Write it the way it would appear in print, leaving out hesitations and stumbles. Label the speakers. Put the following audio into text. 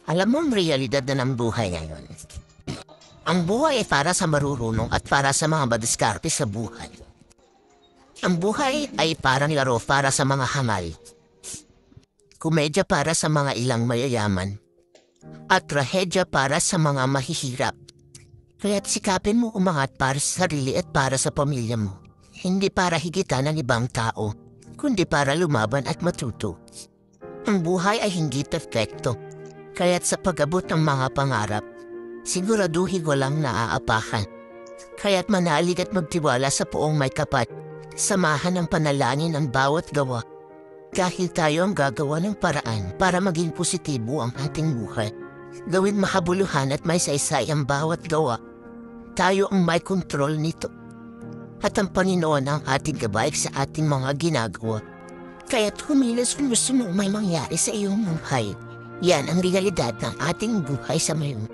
Speaker 1: Alam mo ang realidad na ng buhay ngayon. Ang buhay ay para sa marurunong at para sa mga madiskarte sa buhay. Ang buhay ay parang laro para sa mga hangal. Komedya para sa mga ilang mayayaman. At trahedya para sa mga mahihirap. Kaya't sikapin mo umangat para sa sarili at para sa pamilya mo. Hindi para higitan ng ibang tao, kundi para lumaban at matuto. Ang buhay ay hindi perfecto. Kaya't sa pag-abot ng mga pangarap, siguraduhin walang naaapakan. Kaya't manalig at magtiwala sa poong may kapat. Samahan ng panalangin ang bawat gawa. Dahil tayo ang gagawa ng paraan para maging positibo ang ating buhay. Gawin makabuluhan at may saysay ang bawat gawa. Tayo ang may kontrol nito. At ang Panginoon ang ating gabay sa ating mga ginagawa. Kaya't humilos kung gusto mo may mangyari sa iyong buhay. Yan ang realidad ng ating buhay sa ngayon.